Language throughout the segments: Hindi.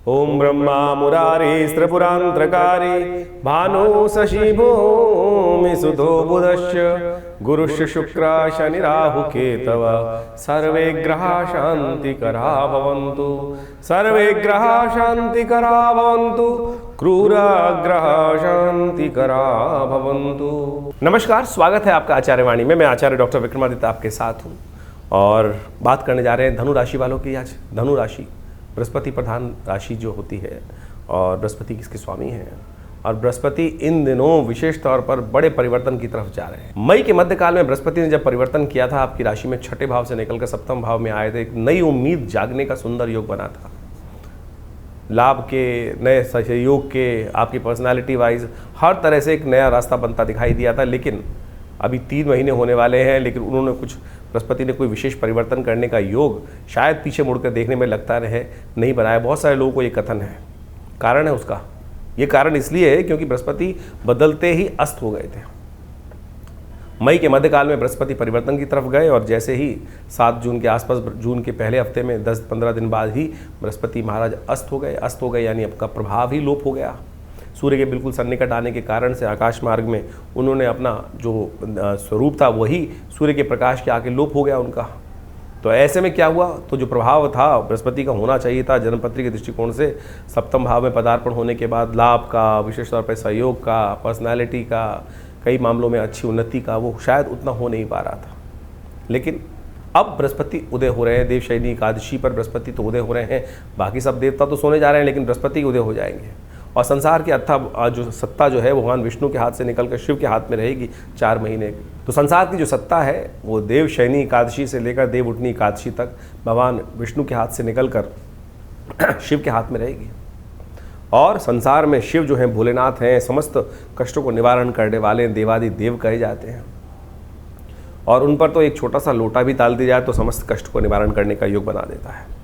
ओम ब्रह्मा मुरारी त्रिपुरांतकारी भानु शशि भूमि सुधो बुधश्च गुरुश्च शुक्र शनि राहु केतव सर्वे ग्रहा शांतिकरा भवन्तु सर्वे ग्रहा शांतिकरा भवन्तु क्रूर ग्रह शांतिकरा भवन्तु। नमस्कार, स्वागत है आपका आचार्य वाणी में। मैं आचार्य डॉक्टर विक्रमादित्य आपके साथ हूँ और बात करने जा रहे हैं धनु राशि वालों की। आज धनु राशि बृहस्पति प्रधान राशि जो होती है और बृहस्पति किसके स्वामी हैं और बृहस्पति इन दिनों विशेष तौर पर बड़े परिवर्तन की तरफ जा रहे हैं। मई के मध्यकाल में बृहस्पति ने जब परिवर्तन किया था आपकी राशि में, छठे भाव से निकलकर सप्तम भाव में आए थे। एक नई उम्मीद जागने का सुंदर योग बना था, लाभ के, नए सहयोग के, आपकी पर्सनालिटी वाइज हर तरह से एक नया रास्ता बनता दिखाई दिया था। लेकिन अभी 3 महीने होने वाले हैं, लेकिन उन्होंने बृहस्पति ने कोई विशेष परिवर्तन करने का योग शायद पीछे मुड़कर देखने में लगता रहे नहीं बनाया। बहुत सारे लोगों को ये कथन है, कारण है उसका। ये कारण इसलिए है क्योंकि बृहस्पति बदलते ही अस्त हो गए थे। मई के मध्यकाल में बृहस्पति परिवर्तन की तरफ गए और जैसे ही 7 जून के आसपास, जून के पहले हफ्ते में 10-15 दिन बाद ही बृहस्पति महाराज अस्त हो गए यानी आपका प्रभाव ही लोप हो गया। सूर्य के बिल्कुल सन्निकट आने के कारण से आकाश मार्ग में उन्होंने अपना जो स्वरूप था वही सूर्य के प्रकाश के आके लोप हो गया उनका। तो ऐसे में क्या हुआ, तो जो प्रभाव था बृहस्पति का होना चाहिए था जन्मपत्री के दृष्टिकोण से, सप्तम भाव में पदार्पण होने के बाद लाभ का, विशेष तौर पर सहयोग का, पर्सनैलिटी का, कई मामलों में अच्छी उन्नति का, वो शायद उतना हो नहीं पा रहा था। लेकिन अब बृहस्पति उदय हो रहे हैं। देवशयनी एकादशी पर बृहस्पति तो उदय हो रहे हैं, बाकी सब देवता तो सोने जा रहे हैं, लेकिन बृहस्पति उदय हो जाएंगे और संसार की जो सत्ता जो है भगवान विष्णु के हाथ से निकलकर शिव के हाथ में रहेगी 4 महीने। तो संसार की जो सत्ता है वो देवशयनी एकादशी से लेकर देव उठनी एकादशी तक भगवान विष्णु के हाथ से निकलकर शिव के हाथ में रहेगी। और संसार में शिव जो हैं भोलेनाथ हैं, समस्त कष्टों को निवारण करने वाले देवादि देव कहे जाते हैं और उन पर तो एक छोटा सा लोटा भी डाल दिया जाए तो समस्त कष्ट को निवारण करने का योग बना देता है।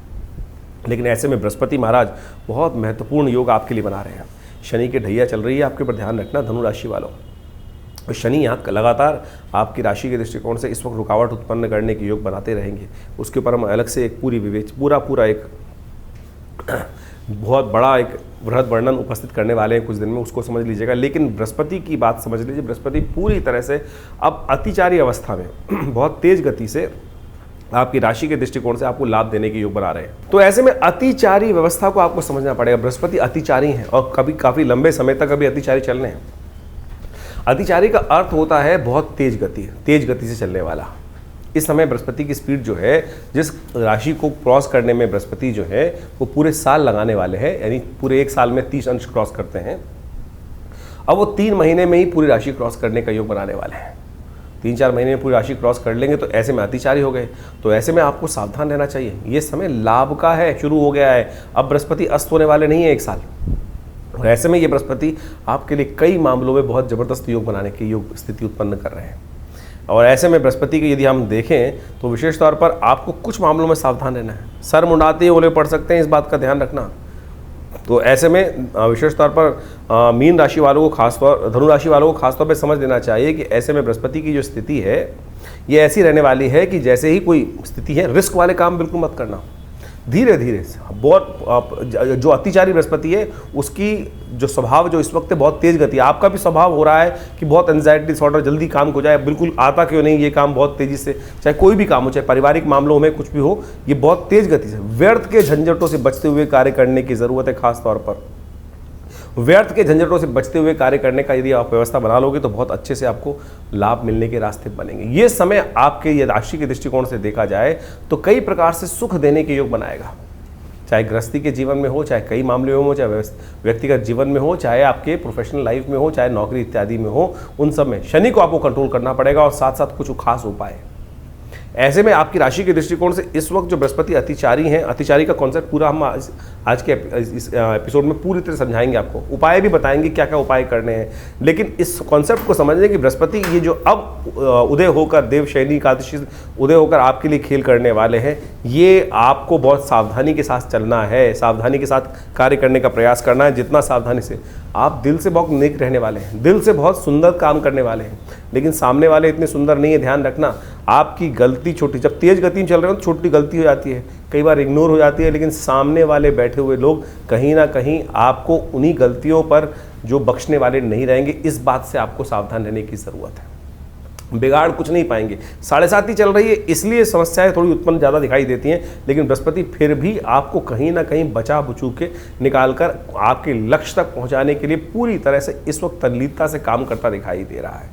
लेकिन ऐसे में बृहस्पति महाराज बहुत महत्वपूर्ण योग आपके लिए बना रहे हैं। शनि की ढैया चल रही है, आपके ऊपर ध्यान रखना धनु राशि वालों। और शनि यहाँ लगातार आपकी राशि के दृष्टिकोण से इस वक्त रुकावट उत्पन्न करने के योग बनाते रहेंगे। उसके ऊपर हम अलग से एक पूरा एक बहुत बड़ा एक बृहद वर्णन उपस्थित करने वाले हैं कुछ दिन में, उसको समझ लीजिएगा। लेकिन बृहस्पति की बात समझ लीजिए, बृहस्पति पूरी तरह से अब अतिचारी अवस्था में बहुत तेज गति से आपकी राशि के दृष्टिकोण से आपको लाभ देने के योग बना रहे हैं। तो ऐसे में अतिचारी व्यवस्था को आपको समझना पड़ेगा। बृहस्पति अतिचारी हैं और कभी काफ़ी लंबे समय तक अभी अतिचारी चल रहे हैं। अतिचारी का अर्थ होता है बहुत तेज गति से चलने वाला। इस समय बृहस्पति की स्पीड जो है, जिस राशि को क्रॉस करने में बृहस्पति जो है वो पूरे साल लगाने वाले हैं, यानी पूरे 1 साल में 30 अंश क्रॉस करते हैं। अब वो 3 महीने में ही पूरी राशि क्रॉस करने का योग बनाने वाले हैं। 3-4 महीने में पूरी राशि क्रॉस कर लेंगे तो ऐसे में अतिचारी हो गए। तो ऐसे में आपको सावधान रहना चाहिए। ये समय लाभ का है, शुरू हो गया है। अब बृहस्पति अस्त होने वाले नहीं है 1 साल। और ऐसे में ये बृहस्पति आपके लिए कई मामलों में बहुत ज़बरदस्त योग बनाने की योग स्थिति उत्पन्न कर रहे हैं। और ऐसे में बृहस्पति की यदि हम देखें तो विशेष तौर पर आपको कुछ मामलों में सावधान रहना है। सर मुंडाते ही ओले पड़ सकते हैं, इस बात का ध्यान रखना। तो ऐसे में विशेष तौर पर मीन राशि वालों को खासतौर, धनु राशि वालों को खासतौर पे समझ लेना चाहिए कि ऐसे में बृहस्पति की जो स्थिति है ये ऐसी रहने वाली है कि जैसे ही कोई स्थिति है, रिस्क वाले काम बिल्कुल मत करना। धीरे धीरे बहुत जो अतिचारी बृहस्पति है उसकी जो स्वभाव जो इस वक्त है बहुत तेज गति है। आपका भी स्वभाव हो रहा है कि बहुत एंजाइटी डिसऑर्डर, जल्दी काम हो जाए, बिल्कुल आता क्यों नहीं ये काम बहुत तेजी से, चाहे कोई भी काम हो, चाहे पारिवारिक मामलों में कुछ भी हो, ये बहुत तेज गति से व्यर्थ के झंझटों से बचते हुए कार्य करने की ज़रूरत है। खास तौर पर व्यर्थ के झंझटों से बचते हुए कार्य करने का यदि आप व्यवस्था बना लोगे तो बहुत अच्छे से आपको लाभ मिलने के रास्ते बनेंगे। ये समय आपके ये राशि के दृष्टिकोण से देखा जाए तो कई प्रकार से सुख देने के योग बनाएगा, चाहे गृहस्थी के जीवन में हो, चाहे कई मामले में हो, चाहे व्यक्तिगत जीवन में हो, चाहे आपके प्रोफेशनल लाइफ में हो, चाहे नौकरी इत्यादि में हो। उन सब में शनि को आपको कंट्रोल करना पड़ेगा और साथ साथ कुछ खास उपाय। ऐसे में आपकी राशि के दृष्टिकोण से इस वक्त जो बृहस्पति अतिचारी हैं, अतिचारी का कॉन्सेप्ट पूरा हम आज के इस एपिसोड में पूरी तरह समझाएंगे, आपको उपाय भी बताएंगे क्या क्या उपाय करने हैं। लेकिन इस कॉन्सेप्ट को समझने कि बृहस्पति ये जो अब उदय होकर देवशयनी एकादशी उदय होकर आपके लिए खेल करने वाले हैं, ये आपको बहुत सावधानी के साथ चलना है, सावधानी के साथ कार्य करने का प्रयास करना है। जितना सावधानी से आप दिल से बहुत नेक रहने वाले हैं, दिल से बहुत सुंदर काम करने वाले हैं, लेकिन सामने वाले इतने सुंदर नहीं है। ध्यान रखना, आपकी गलती छोटी, जब तेज गति में चल रहे हो तो छोटी गलती हो जाती है, कई बार इग्नोर हो जाती है, लेकिन सामने वाले बैठे हुए लोग कहीं ना कहीं आपको उन्हीं गलतियों पर जो बख्शने वाले नहीं रहेंगे। इस बात से आपको सावधान रहने की ज़रूरत है। बिगाड़ कुछ नहीं पाएंगे। 7.5 ही चल रही है, इसलिए समस्याएं थोड़ी उत्पन्न ज़्यादा दिखाई देती हैं, लेकिन बृहस्पति फिर भी आपको कहीं ना कहीं बचा बुचू के निकाल कर आपके लक्ष्य तक पहुंचाने के लिए पूरी तरह से इस वक्त तल्लीनता से काम करता दिखाई दे रहा है।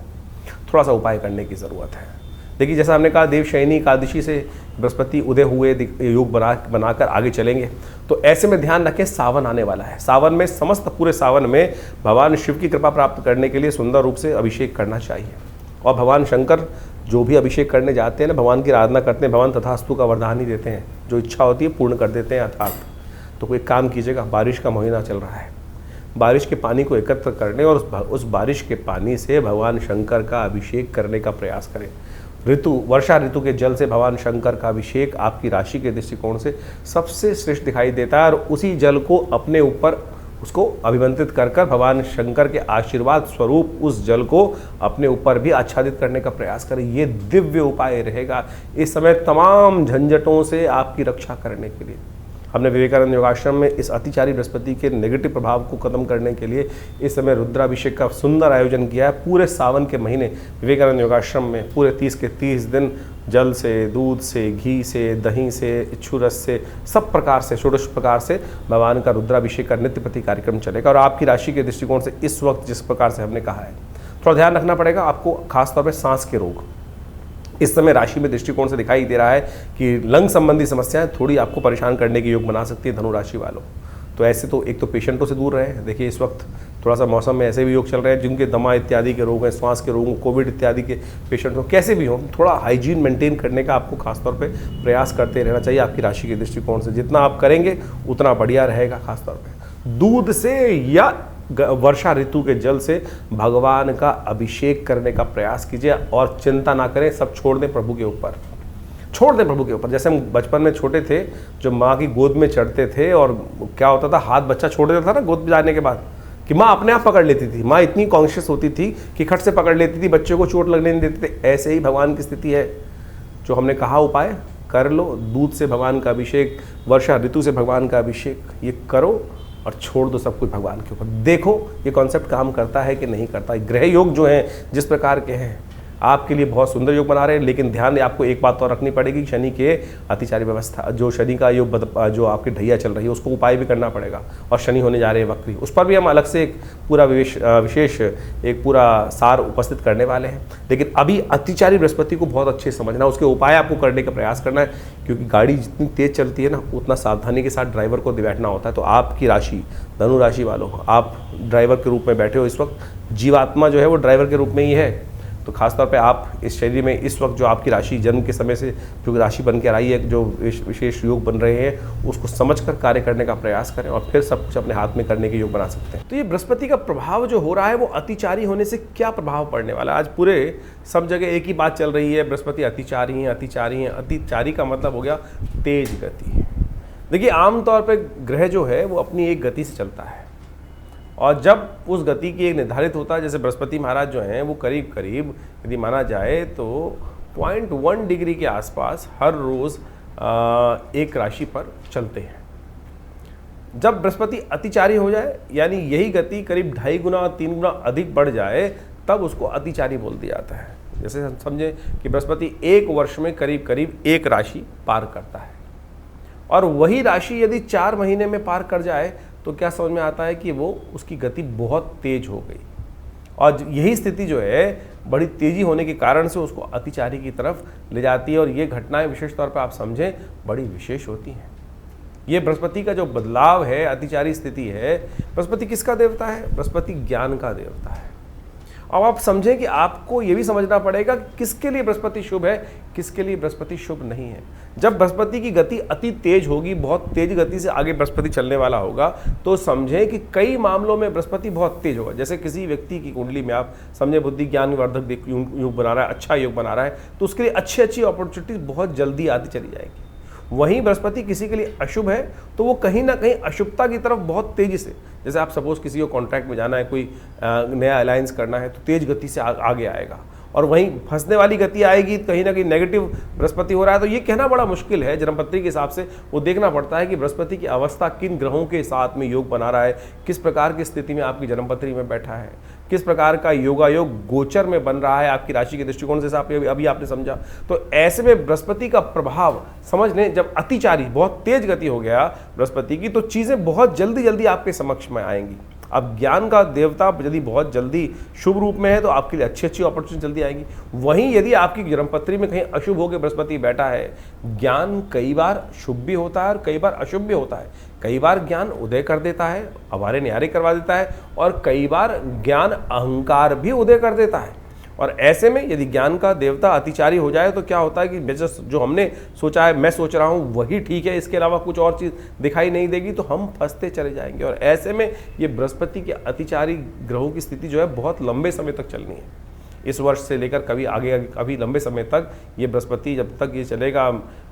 थोड़ा सा उपाय करने की ज़रूरत है। देखिए, जैसा हमने कहा, देवशयनी एकादशी से बृहस्पति उदय हुए योग बनाकर आगे चलेंगे, तो ऐसे में ध्यान रखें सावन आने वाला है। सावन में समस्त पूरे सावन में भगवान शिव की कृपा प्राप्त करने के लिए सुंदर रूप से अभिषेक करना चाहिए। और भगवान शंकर जो भी अभिषेक करने जाते हैं ना, भगवान की आराधना करते हैं, भगवान तथास्तु का वरदान ही देते हैं, जो इच्छा होती है पूर्ण कर देते हैं अर्थात। तो कोई काम कीजिएगा, बारिश का महीना चल रहा है, बारिश के पानी को एकत्र करने और उस बारिश के पानी से भगवान शंकर का अभिषेक करने का प्रयास करें। वर्षा ऋतु के जल से भगवान शंकर का अभिषेक आपकी राशि के दृष्टिकोण से सबसे श्रेष्ठ दिखाई देता है, और उसी जल को अपने ऊपर उसको अभिमंत्रित कर भगवान शंकर के आशीर्वाद स्वरूप उस जल को अपने ऊपर भी आच्छादित करने का प्रयास करें। ये दिव्य उपाय रहेगा इस समय तमाम झंझटों से आपकी रक्षा करने के लिए। हमने विवेकानंद योगाश्रम में इस अतिचारी बृहस्पति के नेगेटिव प्रभाव को खत्म करने के लिए इस समय रुद्राभिषेक का सुंदर आयोजन किया है। पूरे सावन के महीने विवेकानंद योगाश्रम में पूरे 30 के 30 दिन जल से, दूध से, घी से, दही से, इच्छू रस से, सब प्रकार से, षोडश प्रकार से भगवान का रुद्राभिषेक का नित्य प्रति कार्यक्रम चलेगा। और आपकी राशि के दृष्टिकोण से इस वक्त जिस प्रकार से हमने कहा है, थोड़ा ध्यान रखना पड़ेगा आपको, खासतौर पर सांस के रोग इस समय राशि में दृष्टिकोण से दिखाई दे रहा है कि लंग संबंधी समस्याएं थोड़ी आपको परेशान करने के योग बना सकती है धनु राशि वालों। तो ऐसे तो एक तो पेशेंटों से दूर रहें। देखिए, इस वक्त थोड़ा सा मौसम में ऐसे भी योग चल रहे हैं जिनके दमा इत्यादि के रोग हैं, श्वास के रोग, कोविड इत्यादि के पेशेंट हो, कैसे भी हो, थोड़ा हाइजीन मेंटेन करने का आपको खासतौर पे प्रयास करते रहना चाहिए। आपकी राशि के दृष्टिकोण से जितना आप करेंगे उतना बढ़िया रहेगा। खासतौर पे दूध से या वर्षा ऋतु के जल से भगवान का अभिषेक करने का प्रयास कीजिए, और चिंता ना करें, सब छोड़ दें प्रभु के ऊपर, छोड़ दें प्रभु के ऊपर। जैसे हम बचपन में छोटे थे, जो माँ की गोद में चढ़ते थे, और क्या होता था, हाथ बच्चा छोड़ देता था ना गोद में जाने के बाद, कि माँ अपने आप पकड़ लेती थी। माँ इतनी कॉन्शियस होती थी कि खट से पकड़ लेती थी, बच्चे को चोट लगने नहीं देते थे। ऐसे ही भगवान की स्थिति है। जो हमने कहा उपाय कर लो, दूध से भगवान का अभिषेक, वर्षा ऋतु से भगवान का अभिषेक, ये करो और छोड़ दो सब कुछ भगवान के ऊपर। देखो ये कॉन्सेप्ट काम करता है कि नहीं करता। ग्रह योग जो हैं जिस प्रकार के हैं आपके लिए बहुत सुंदर योग बना रहे हैं, लेकिन ध्यान आपको एक बात और रखनी पड़ेगी, शनि के अतिचारी व्यवस्था, जो शनि का योग जो आपकी ढैया चल रही है उसको उपाय भी करना पड़ेगा। और शनि होने जा रहे हैं वक्री, उस पर भी हम अलग से एक पूरा विशेष एक पूरा सार उपस्थित करने वाले हैं। लेकिन अभी अतिचारी बृहस्पति को बहुत अच्छे समझना, उसके उपाय आपको करने का प्रयास करना है, क्योंकि गाड़ी जितनी तेज चलती है ना, उतना सावधानी के साथ ड्राइवर को बैठना होता है। तो आपकी राशि धनु राशि वालों, आप ड्राइवर के रूप में बैठे हो इस वक्त, जीवात्मा जो है वो ड्राइवर के रूप में ही है। तो खासतौर पे आप इस शरीर में इस वक्त जो आपकी राशि जन्म के समय से जो राशि बन के आ रही है, जो विशेष योग बन रहे हैं, उसको समझकर कार्य करने का प्रयास करें, और फिर सब कुछ अपने हाथ में करने के योग बना सकते हैं। तो ये बृहस्पति का प्रभाव जो हो रहा है, वो अतिचारी होने से क्या प्रभाव पड़ने वाला है। आज पूरे सब जगह एक ही बात चल रही है, बृहस्पति अतिचारी हैं, अतिचारी हैं। अतिचारी का मतलब हो गया तेज गति। देखिए, आमतौर पर ग्रह जो है वो अपनी एक गति से चलता है, और जब उस गति की एक निर्धारित होता है, जैसे बृहस्पति महाराज जो हैं वो करीब करीब यदि माना जाए तो 0.1 डिग्री के आसपास हर रोज़ एक राशि पर चलते हैं। जब बृहस्पति अतिचारी हो जाए, यानी यही गति करीब 2.5 गुना 3 गुना अधिक बढ़ जाए, तब उसको अतिचारी बोल दिया जाता है। जैसे हम समझें कि बृहस्पति एक वर्ष में करीब करीब एक राशि पार करता है, और वही राशि यदि 4 महीने में पार कर जाए तो क्या समझ में आता है कि वो उसकी गति बहुत तेज हो गई, और यही स्थिति जो है बड़ी तेजी होने के कारण से उसको अतिचारी की तरफ ले जाती है। और ये घटनाएं विशेष तौर पर आप समझें बड़ी विशेष होती हैं। ये बृहस्पति का जो बदलाव है, अतिचारी स्थिति है, बृहस्पति किसका देवता है? बृहस्पति ज्ञान का देवता है। अब आप समझें कि आपको ये भी समझना पड़ेगा किसके लिए बृहस्पति शुभ है, किसके लिए बृहस्पति शुभ नहीं है। जब बृहस्पति की गति अति तेज होगी, बहुत तेज गति से आगे बृहस्पति चलने वाला होगा, तो समझें कि कई मामलों में बृहस्पति बहुत तेज होगा। जैसे किसी व्यक्ति की कुंडली में आप समझे बुद्धि ज्ञान वर्धक योग बना रहा है, अच्छा योग बना रहा है, तो उसके लिए अच्छी अच्छी अपॉर्चुनिटीज बहुत जल्दी आती चली जाएगी। वहीं बृहस्पति किसी के लिए अशुभ है, तो वो कहीं ना कहीं अशुभता की तरफ बहुत तेजी से, जैसे आप सपोज किसी को कॉन्ट्रैक्ट में जाना है, कोई नया अलायंस करना है, तो तेज गति से आगे आएगा। और वहीं फंसने वाली गति आएगी, कहीं ना कहीं नेगेटिव बृहस्पति हो रहा है। तो ये कहना बड़ा मुश्किल है, जन्मपत्री के हिसाब से वो देखना पड़ता है कि बृहस्पति की अवस्था किन ग्रहों के साथ में योग बना रहा है, किस प्रकार की स्थिति में आपकी जन्मपत्री में बैठा है, किस प्रकार का योगायोग गोचर में बन रहा है आपकी राशि के दृष्टिकोण से, अभी आपने समझा। तो ऐसे में बृहस्पति का प्रभाव समझ लें, जब अतिचारी बहुत तेज गति हो गया बृहस्पति की, तो चीजें बहुत जल्दी जल्दी आपके समक्ष में आएंगी। अब ज्ञान का देवता यदि बहुत जल्दी शुभ रूप में है तो आपके लिए अच्छी अच्छी अपॉर्चुनिटी जल्दी आएगी। वहीं यदि आपकी जन्मपत्री में कहीं अशुभ होकर बृहस्पति बैठा है, ज्ञान कई बार शुभ भी होता है और कई बार अशुभ भी होता है। कई बार ज्ञान उदय कर देता है, अवारे न्यारे करवा देता है, और कई बार ज्ञान अहंकार भी उदय कर देता है। और ऐसे में यदि ज्ञान का देवता अतिचारी हो जाए तो क्या होता है कि जो हमने सोचा है, मैं सोच रहा हूँ वही ठीक है, इसके अलावा कुछ और चीज़ दिखाई नहीं देगी, तो हम फंसते चले जाएंगे। और ऐसे में ये बृहस्पति के अतिचारी ग्रहों की स्थिति जो है बहुत लंबे समय तक चलनी है। इस वर्ष से लेकर कभी आगे अभी लंबे समय तक ये बृहस्पति जब तक ये चलेगा,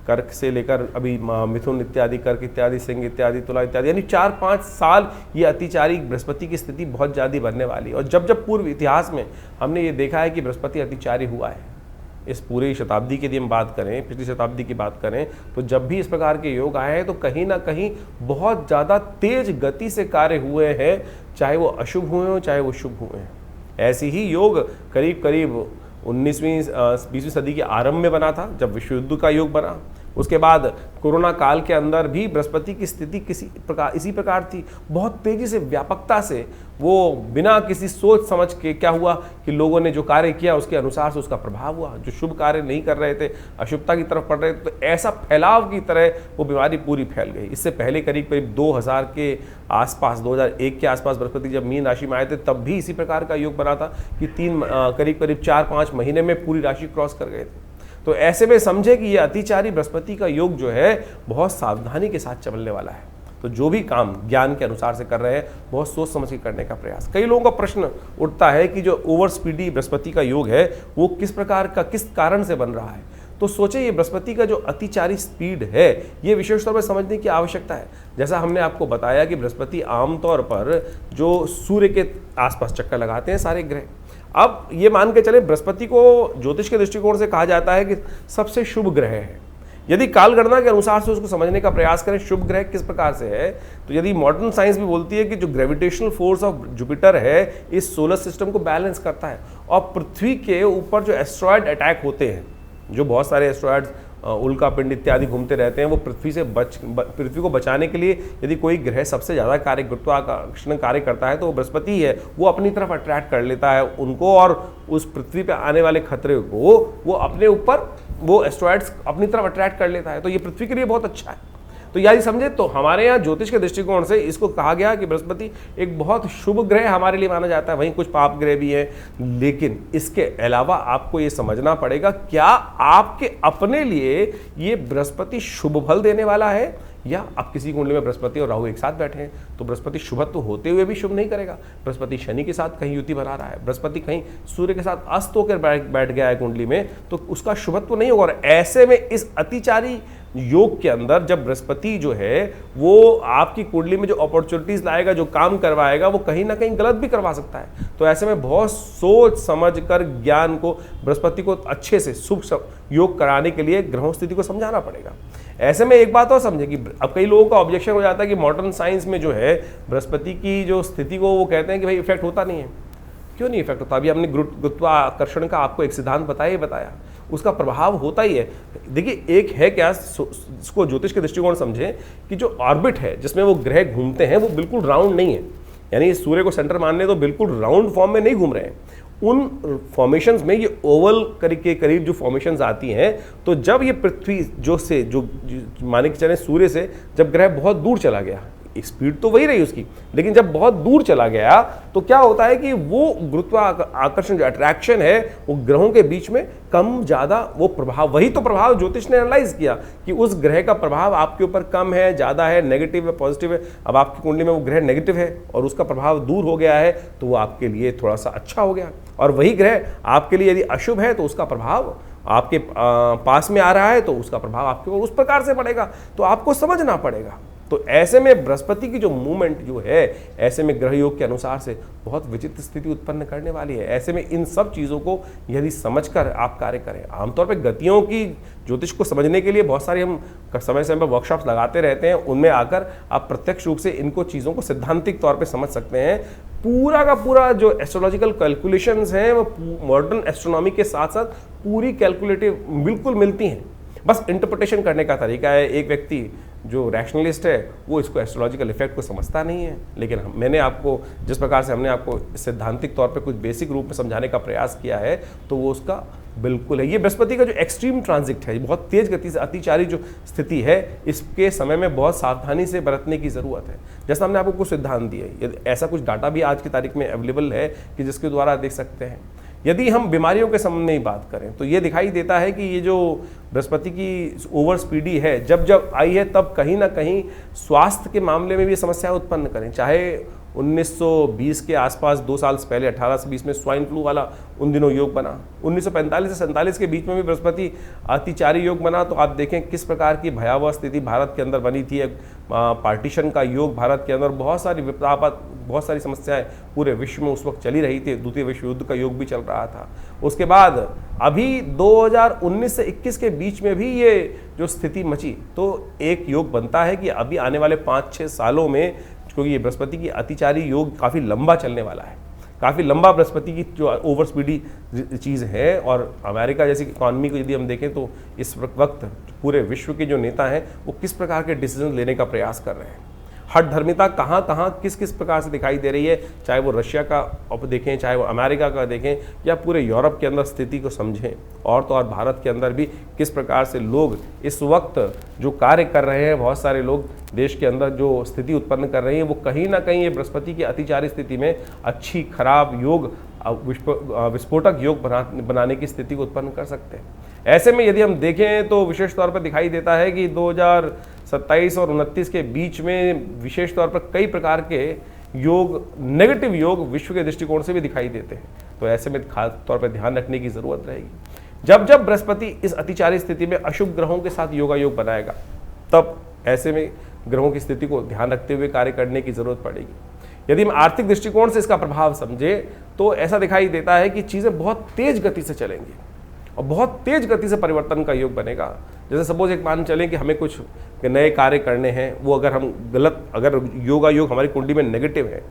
कर्क से लेकर अभी मिथुन इत्यादि, कर्क इत्यादि, सिंह इत्यादि, तुला इत्यादि, यानी 4-5 साल ये अतिचारी बृहस्पति की स्थिति बहुत ज़्यादा बनने वाली है। और जब जब पूर्व इतिहास में हमने ये देखा है कि बृहस्पति अतिचारी हुआ है, इस पूरी शताब्दी की यदि हम बात करें, पिछली शताब्दी की बात करें, तो जब भी इस प्रकार के योग आए हैं तो कहीं ना कहीं बहुत ज़्यादा तेज गति से कार्य हुए हैं, चाहे वो अशुभ हुए हों चाहे वो शुभ हुए हैं। ऐसे ही योग करीब करीब 19वीं-20वीं सदी के आरंभ में बना था, जब विश्व युद्ध का योग बना। उसके बाद कोरोना काल के अंदर भी बृहस्पति की स्थिति इसी प्रकार थी। बहुत तेजी से, व्यापकता से, वो बिना किसी सोच समझ के क्या हुआ कि लोगों ने जो कार्य किया उसके अनुसार से उसका प्रभाव हुआ। जो शुभ कार्य नहीं कर रहे थे, अशुभता की तरफ पड़ रहे थे, तो ऐसा फैलाव की तरह वो बीमारी पूरी फैल गई। इससे पहले करीब करीब 2000 के आसपास, 2001 के आसपास बृहस्पति जब मीन राशि में आए थे, तब भी इसी प्रकार का योग बना था कि करीब करीब 4-5 महीने में पूरी राशि क्रॉस कर गए थे। तो ऐसे में समझे कि ये अतिचारी बृहस्पति का योग जो है बहुत सावधानी के साथ चलने वाला है। तो जो भी काम ज्ञान के अनुसार से कर रहे हैं, बहुत सोच समझ के करने का प्रयास। कई लोगों का प्रश्न उठता है कि जो ओवर स्पीडी बृहस्पति का योग है वो किस प्रकार का, किस कारण से बन रहा है। तो सोचे ये बृहस्पति का जो अतिचारी स्पीड है, ये विशेष तौर पर समझने की आवश्यकता है। जैसा हमने आपको बताया कि बृहस्पति आमतौर पर जो सूर्य के आसपास चक्कर लगाते हैं सारे ग्रह। अब ये मान के चले, बृहस्पति को ज्योतिष के दृष्टिकोण से कहा जाता है कि सबसे शुभ ग्रह है। यदि कालगणना के अनुसार से उसको समझने का प्रयास करें शुभ ग्रह किस प्रकार से है, तो यदि मॉडर्न साइंस भी बोलती है कि जो ग्रेविटेशनल फोर्स ऑफ जुपिटर है इस सोलर सिस्टम को बैलेंस करता है। और पृथ्वी के ऊपर जो एस्ट्रॉयड अटैक होते हैं, जो बहुत सारे एस्ट्रॉयड्स उल्का पिंड इत्यादि घूमते रहते हैं, वो पृथ्वी को बचाने के लिए यदि कोई ग्रह सबसे ज़्यादा गुरुत्वाकर्षण कार्य करता है तो वो बृहस्पति है। वो अपनी तरफ अट्रैक्ट कर लेता है उनको, और उस पृथ्वी पे आने वाले खतरे को वो अपने ऊपर, वो एस्ट्रॉयड्स अपनी तरफ अट्रैक्ट कर लेता है। तो ये पृथ्वी के लिए बहुत अच्छा है। तो यदि समझे तो हमारे यहाँ ज्योतिष के दृष्टिकोण से इसको कहा गया कि बृहस्पति एक बहुत शुभ ग्रह हमारे लिए माना जाता है। वहीं कुछ पाप ग्रह भी हैं, लेकिन इसके अलावा आपको ये समझना पड़ेगा क्या आपके अपने लिए ये बृहस्पति शुभ फल देने वाला है, या अब किसी कुंडली में बृहस्पति और राहु एक साथ बैठे हैं तो बृहस्पति शुभत्व होते हुए भी शुभ नहीं करेगा। बृहस्पति शनि के साथ कहीं युति बना रहा है, बृहस्पति कहीं सूर्य के साथ अस्त होकर बैठ गया है कुंडली में, तो उसका शुभत्व नहीं होगा। और ऐसे में इस अतिचारी योग के अंदर जब बृहस्पति जो है वो आपकी कुंडली में जो अपॉर्चुनिटीज लाएगा, जो काम करवाएगा, वो कहीं ना कहीं गलत भी करवा सकता है। तो ऐसे में बहुत सोच समझ कर ज्ञान को, बृहस्पति को अच्छे से शुभ योग कराने के लिए ग्रहों स्थिति को समझाना पड़ेगा। ऐसे में एक बात और समझे कि अब कई लोगों का ऑब्जेक्शन हो जाता है कि मॉडर्न साइंस में जो है बृहस्पति की जो स्थिति को वो कहते हैं कि भाई इफेक्ट होता नहीं है। क्यों नहीं इफेक्ट होता? अभी हमने गुरुत्वाकर्षण का आपको एक सिद्धांत बताया, उसका प्रभाव होता ही है। देखिए एक है क्या, इसको ज्योतिष के दृष्टिकोण समझे कि जो ऑर्बिट है जिसमें वो ग्रह घूमते हैं वो बिल्कुल राउंड नहीं है। यानी सूर्य को सेंटर मानने तो बिल्कुल राउंड फॉर्म में नहीं घूम रहे हैं। उन फॉर्मेशंस में ये ओवल के करीब जो फॉर्मेशंस आती हैं, तो जब ये पृथ्वी जो माने कि चले सूर्य से जब ग्रह बहुत दूर चला गया, स्पीड तो वही रही उसकी, लेकिन जब बहुत दूर चला गया तो क्या होता है कि वो गुरुत्वाकर्षण जो अट्रैक्शन है वो ग्रहों के बीच में कम ज़्यादा वो प्रभाव, वही तो प्रभाव ज्योतिष ने एनालाइज किया कि उस ग्रह का प्रभाव आपके ऊपर कम है, ज़्यादा है, नेगेटिव है, पॉजिटिव है। अब आपकी कुंडली में वो ग्रह नेगेटिव है और उसका प्रभाव दूर हो गया है तो वो आपके लिए थोड़ा सा अच्छा हो गया। और वही ग्रह आपके लिए यदि अशुभ है तो उसका प्रभाव आपके पास में आ रहा है तो उसका प्रभाव आपके ऊपर उस प्रकार से पड़ेगा। तो आपको समझना पड़ेगा तो ऐसे में बृहस्पति की जो मूवमेंट जो है, ऐसे में ग्रह योग के अनुसार से बहुत विचित्र स्थिति उत्पन्न करने वाली है। ऐसे में इन सब चीज़ों को यदि समझकर आप कार्य करें, आमतौर पर गतियों की ज्योतिष को समझने के लिए बहुत सारी हम समय समय पर वर्कशॉप्स लगाते रहते हैं, उनमें आकर आप प्रत्यक्ष रूप से इनको चीज़ों को सिद्धांतिक तौर पर समझ सकते हैं। पूरा का पूरा जो एस्ट्रोलॉजिकल कैलकुलेशंस हैं वो मॉडर्न एस्ट्रोनॉमी के साथ साथ पूरी कैलकुलेटिव बिल्कुल मिलती हैं, बस इंटरप्रिटेशन करने का तरीका है। एक व्यक्ति जो रैशनलिस्ट है वो इसको एस्ट्रोलॉजिकल इफेक्ट को समझता नहीं है, लेकिन मैंने आपको जिस प्रकार से हमने आपको सिद्धांतिक तौर पे कुछ बेसिक रूप में समझाने का प्रयास किया है तो वो उसका बिल्कुल है। ये बृहस्पति का जो एक्सट्रीम ट्रांजिट है, बहुत तेज गति से अतिचारी जो स्थिति है, इसके समय में बहुत सावधानी से बरतने की ज़रूरत है। जैसा हमने आपको कुछ सिद्धांत दिए, ऐसा कुछ डाटा भी आज की तारीख में अवेलेबल है कि जिसके द्वारा देख सकते हैं। यदि हम बीमारियों के संबंध में ही बात करें तो ये दिखाई देता है कि ये जो बृहस्पति की ओवर स्पीडी है, जब जब आई है तब कहीं ना कहीं स्वास्थ्य के मामले में भी समस्या उत्पन्न करें। चाहे 1920 के आसपास 2 साल पहले 1820 में स्वाइन फ्लू वाला उन दिनों योग बना, 1945 से 47 के बीच में भी बृहस्पति अतिचारी योग बना, तो आप देखें किस प्रकार की भयावह स्थिति भारत के अंदर बनी थी। पार्टीशन का योग भारत के अंदर, बहुत सारी विपदापद, बहुत सारी समस्याएं पूरे विश्व में उस वक्त चली रही थी। द्वितीय विश्व युद्ध का योग भी चल रहा था। उसके बाद अभी 2019 से 21 के बीच में भी ये जो स्थिति मची, तो एक योग बनता है कि अभी आने वाले 5-6 सालों में, क्योंकि ये बृहस्पति की अतिचारी योग काफ़ी लंबा चलने वाला है, काफ़ी लंबा बृहस्पति की जो ओवर स्पीडी चीज़ है। और अमेरिका जैसी इकॉनमी को यदि हम देखें तो इस वक्त पूरे विश्व के जो नेता हैं वो किस प्रकार के डिसीजन लेने का प्रयास कर रहे हैं। हठधर्मिता कहाँ कहाँ किस किस प्रकार से दिखाई दे रही है, चाहे वो रशिया का देखें, चाहे वो अमेरिका का देखें, या पूरे यूरोप के अंदर स्थिति को समझें। और तो और भारत के अंदर भी किस प्रकार से लोग इस वक्त जो कार्य कर रहे हैं, बहुत सारे लोग देश के अंदर जो स्थिति उत्पन्न कर रहे हैं, वो कहीं ना कहीं ये बृहस्पति की अतिचारी स्थिति में अच्छी खराब योग, विस्फोटक योग बनाने की स्थिति को उत्पन्न कर सकते हैं। ऐसे में यदि हम देखें तो विशेष तौर पर दिखाई देता है कि 2027 और 29 के बीच में विशेष तौर पर कई प्रकार के योग, नेगेटिव योग विश्व के दृष्टिकोण से भी दिखाई देते हैं। तो ऐसे में खास तौर पर ध्यान रखने की जरूरत रहेगी। जब जब बृहस्पति इस अतिचारी स्थिति में अशुभ ग्रहों के साथ योगा योग बनाएगा, तब ऐसे में ग्रहों की स्थिति को ध्यान रखते हुए कार्य करने की जरूरत पड़ेगी। यदि हम आर्थिक दृष्टिकोण से इसका प्रभाव समझे तो ऐसा दिखाई देता है कि चीज़ें बहुत तेज गति से चलेंगी और बहुत तेज गति से परिवर्तन का योग बनेगा। जैसे सपोज एक मान चलें कि हमें कुछ नए कार्य करने हैं, वो अगर हम अगर योगा योग हमारी कुंडली में नेगेटिव है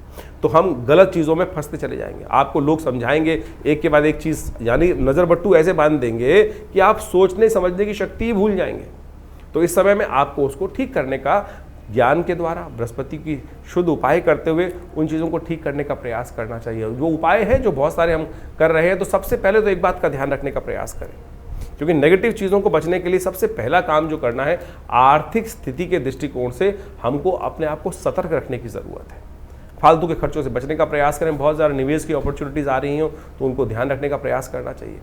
तो हम गलत चीज़ों में फंसते चले जाएंगे। आपको लोग समझाएंगे एक के बाद एक चीज़, यानी नज़र बट्टू ऐसे बांध देंगे कि आप सोचने समझने की शक्ति ही भूल जाएंगे। तो इस समय में आपको उसको ठीक करने का ज्ञान के द्वारा, बृहस्पति की शुद्ध उपाय करते हुए उन चीज़ों को ठीक करने का प्रयास करना चाहिए। वो उपाय है जो बहुत सारे हम कर रहे हैं, तो सबसे पहले तो एक बात का ध्यान रखने का प्रयास करें, क्योंकि नेगेटिव चीज़ों को बचने के लिए सबसे पहला काम जो करना है, आर्थिक स्थिति के दृष्टिकोण से हमको अपने आप को सतर्क रखने की ज़रूरत है। फालतू के खर्चों से बचने का प्रयास करें। बहुत ज़्यादा निवेश की अपॉर्चुनिटीज़ आ रही हो तो उनको ध्यान रखने का प्रयास करना चाहिए।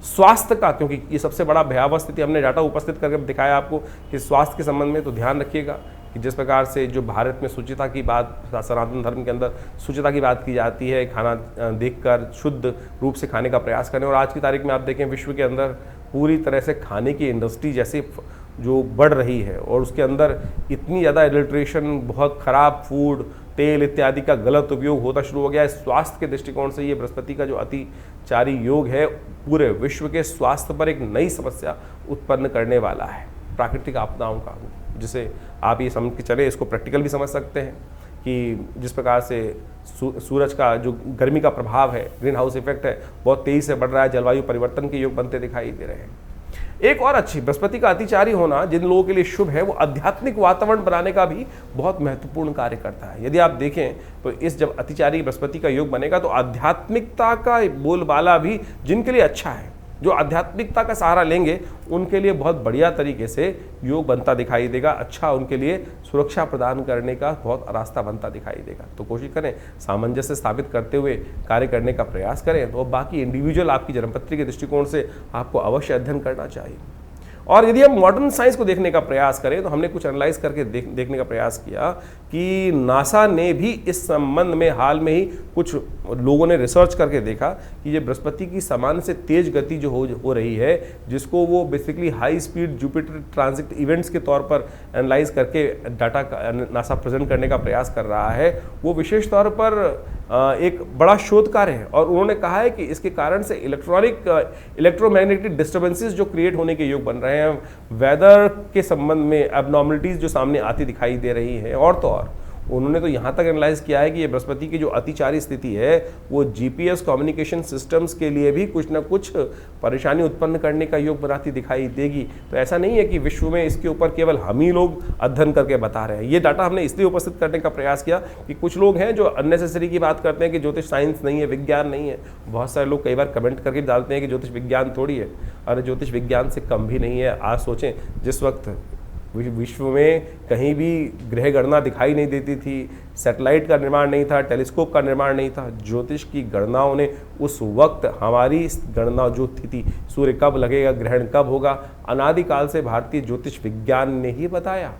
स्वास्थ्य का, क्योंकि ये सबसे बड़ा भयावह स्थिति हमने डाटा उपस्थित करके दिखाया आपको कि स्वास्थ्य के संबंध में, तो ध्यान रखिएगा कि जिस प्रकार से जो भारत में शुचिता की बात, सनातन धर्म के अंदर शुचिता की बात की जाती है, खाना देखकर शुद्ध रूप से खाने का प्रयास करें। और आज की तारीख में आप देखें विश्व के अंदर पूरी तरह से खाने की इंडस्ट्री जैसे जो बढ़ रही है और उसके अंदर इतनी ज़्यादा एडल्ट्रेशन, बहुत ख़राब फूड, तेल इत्यादि का गलत उपयोग होता शुरू हो गया है। स्वास्थ्य के दृष्टिकोण से ये बृहस्पति का जो अतिचारी योग है पूरे विश्व के स्वास्थ्य पर एक नई समस्या उत्पन्न करने वाला है, प्राकृतिक आपदाओं का, जिसे आप ये समझ के चले, इसको प्रैक्टिकल भी समझ सकते हैं कि जिस प्रकार से सूरज का जो गर्मी का प्रभाव है, ग्रीन हाउस इफेक्ट है, बहुत तेज़ी से बढ़ रहा है, जलवायु परिवर्तन के योग बनते दिखाई दे रहे हैं। एक और अच्छी, बृहस्पति का अतिचारी होना जिन लोगों के लिए शुभ है, वो आध्यात्मिक वातावरण बनाने का भी बहुत महत्वपूर्ण कार्य करता है। यदि आप देखें तो इस जब अतिचारी बृहस्पति का योग बनेगा तो आध्यात्मिकता का बोलबाला भी जिनके लिए अच्छा है, जो आध्यात्मिकता का सहारा लेंगे, उनके लिए बहुत बढ़िया तरीके से योग बनता दिखाई देगा। अच्छा, उनके लिए सुरक्षा प्रदान करने का बहुत रास्ता बनता दिखाई देगा। तो कोशिश करें सामंजस्य स्थापित करते हुए कार्य करने का प्रयास करें। तो बाकी इंडिविजुअल आपकी जन्मपत्री के दृष्टिकोण से आपको अवश्य अध्ययन करना चाहिए। और यदि हम मॉडर्न साइंस को देखने का प्रयास करें तो हमने कुछ एनालाइज करके देखने का प्रयास किया कि नासा ने भी इस संबंध में हाल में ही कुछ लोगों ने रिसर्च करके देखा कि ये बृहस्पति की सामान्य से तेज गति जो हो रही है, जिसको वो basically high speed Jupiter transit events के तौर पर एनालाइज करके डाटा नासा प्रेजेंट करने का प्रयास कर रहा है, वो विशेष तौर पर एक बड़ा शोध कार्य है। और उन्होंने कहा है कि इसके कारण से इलेक्ट्रोमैग्नेटिक डिस्टर्बेंसेस जो क्रिएट होने के योग बन रहे हैं, वेदर के संबंध में एबनॉर्मलिटीज जो सामने आती दिखाई दे रही हैं, और तो और उन्होंने तो यहाँ तक एनालाइज किया है कि ये बृहस्पति की जो अतिचारी स्थिति है वो जीपीएस कम्युनिकेशन सिस्टम्स के लिए भी कुछ ना कुछ परेशानी उत्पन्न करने का योग बनाती दिखाई देगी। तो ऐसा नहीं है कि विश्व में इसके ऊपर केवल हम ही लोग अध्ययन करके बता रहे हैं। ये डाटा हमने इसलिए उपस्थित करने का प्रयास किया कि कुछ लोग हैं जो अननेसेसरी की बात करते हैं कि ज्योतिष साइंस नहीं है, विज्ञान नहीं है। बहुत सारे लोग कई बार कमेंट करके डालते हैं कि ज्योतिष विज्ञान थोड़ी है। अरे ज्योतिष विज्ञान से कम भी नहीं है। आज सोचें, जिस वक्त विश्व में कहीं भी ग्रह गणना दिखाई नहीं देती थी, सैटेलाइट का निर्माण नहीं था, टेलीस्कोप का निर्माण नहीं था, ज्योतिष की गणनाओं ने उस वक्त हमारी गणना जो थी सूर्य कब लगेगा, ग्रहण कब होगा, अनादिकाल से भारतीय ज्योतिष विज्ञान ने ही बताया।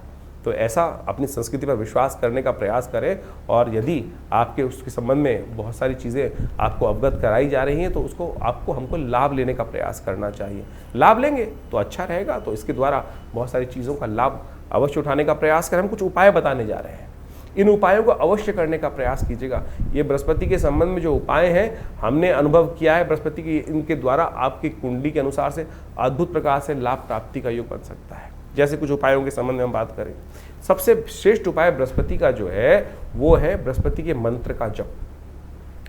तो ऐसा अपनी संस्कृति पर विश्वास करने का प्रयास करें, और यदि आपके उसके संबंध में बहुत सारी चीज़ें आपको अवगत कराई जा रही हैं तो उसको हमको लाभ लेने का प्रयास करना चाहिए। लाभ लेंगे तो अच्छा रहेगा। तो इसके द्वारा बहुत सारी चीज़ों का लाभ अवश्य उठाने का प्रयास करें। हम कुछ उपाय बताने जा रहे हैं, इन उपायों को अवश्य करने का प्रयास कीजिएगा। ये बृहस्पति के संबंध में जो उपाय हैं हमने अनुभव किया है, बृहस्पति की इनके द्वारा आपकी कुंडली के अनुसार से अद्भुत प्रकार से लाभ प्राप्ति का योग बन सकता है। जैसे कुछ उपायों के संबंध में हम बात करें, सबसे श्रेष्ठ उपाय बृहस्पति का जो है वो है बृहस्पति के मंत्र का जप।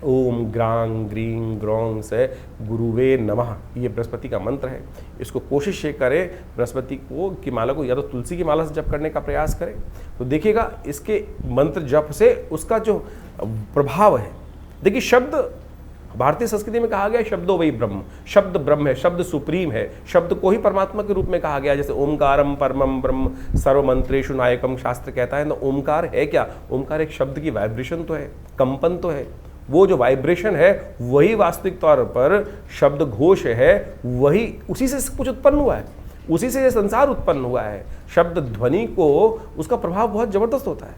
ओम ग्रांग ग्रीं ग्रौं से गुरुवे नमः, ये बृहस्पति का मंत्र है। इसको कोशिश ये करें बृहस्पति की माला को या तो तुलसी की माला से जप करने का प्रयास करें, तो देखिएगा इसके मंत्र जप से उसका जो प्रभाव है। देखिए, शब्द भारतीय संस्कृति में कहा गया शब्दों वही ब्रह्म, शब्द ब्रह्म है, शब्द सुप्रीम है, शब्द को ही परमात्मा के रूप में कहा गया। जैसे ओमकारम परमम ब्रह्म सर्वमंत्रेषु नायकम शास्त्र कहता है। तो ओमकार है क्या? ओमकार एक शब्द की वाइब्रेशन तो है, कंपन तो है। वो जो वाइब्रेशन है वही वास्तविक तौर पर शब्द घोष है, वही उसी से कुछ उत्पन्न हुआ है, उसी से ये संसार उत्पन्न हुआ है। शब्द ध्वनि को उसका प्रभाव बहुत जबरदस्त होता है।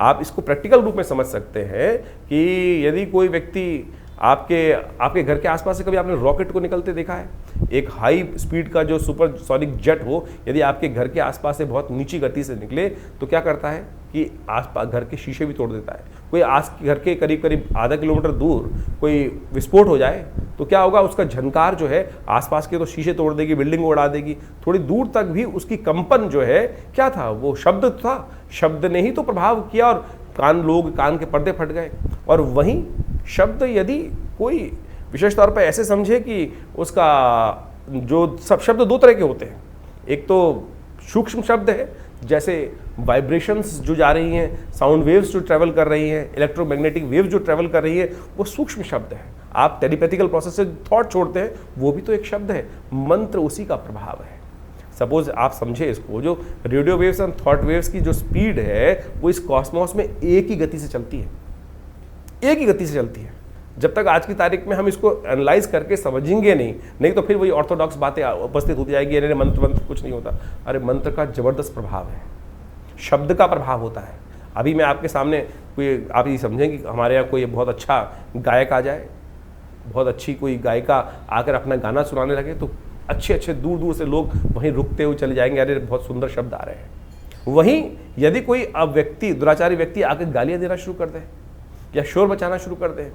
आप इसको प्रैक्टिकल रूप में समझ सकते हैं कि यदि कोई व्यक्ति आपके घर के आसपास से कभी आपने रॉकेट को निकलते देखा है? एक हाई स्पीड का जो सुपरसोनिक जेट हो, यदि आपके घर के आसपास से बहुत नीची गति से निकले तो क्या करता है कि आसपास घर के शीशे भी तोड़ देता है। कोई घर के करीब करीब आधा किलोमीटर दूर कोई विस्फोट हो जाए तो क्या होगा? उसका झनकार जो है आसपास के तो शीशे तोड़ देगी, बिल्डिंग उड़ा देगी। थोड़ी दूर तक भी उसकी कंपन जो है क्या था? वो शब्द था। शब्द ने ही तो प्रभाव किया और कान के पर्दे फट गए। और वहीं शब्द यदि कोई विशेष तौर पर ऐसे समझे कि उसका जो सब शब्द दो तरह के होते हैं, एक तो सूक्ष्म शब्द है, जैसे वाइब्रेशंस जो जा रही हैं, साउंड वेव्स जो ट्रैवल कर रही हैं, इलेक्ट्रोमैग्नेटिक वेव्स जो ट्रैवल कर रही है, वो सूक्ष्म शब्द है। आप टेलीपैथिकल प्रोसेस से थॉट छोड़ते हैं, वो भी तो एक शब्द है। मंत्र उसी का प्रभाव है। सपोज आप समझे इसको, जो radio waves and thought waves की जो स्पीड है वो इस कॉस्मोस में एक ही गति से चलती है, एक ही गति से चलती है। जब तक आज की तारीख में हम इसको एनालाइज करके समझेंगे नहीं तो फिर वही ऑर्थोडॉक्स बातें उपस्थित होती जाएगी, अरे मंत्र कुछ नहीं होता। अरे मंत्र का जबरदस्त प्रभाव है, शब्द का प्रभाव होता है। अभी मैं आपके सामने कोई, आप ये समझें कि हमारे यहाँ कोई बहुत अच्छा गायक आ जाए, बहुत अच्छी कोई गायिका आकर अपना गाना सुनाने लगे तो अच्छे दूर दूर से लोग वहीं रुकते हुए चले जाएंगे, अरे बहुत सुंदर शब्द आ रहे हैं। वहीं यदि कोई व्यक्ति, दुराचारी व्यक्ति आकर गालियाँ देना शुरू कर दे या शोर मचाना शुरू कर दे